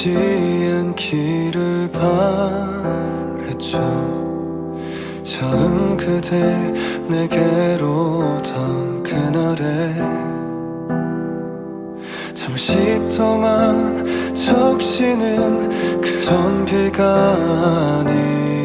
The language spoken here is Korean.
잊지 않기를 바랬죠. 처음 그대 내게로 오던 그날에 잠시 동안 적시는 그런 비가 아니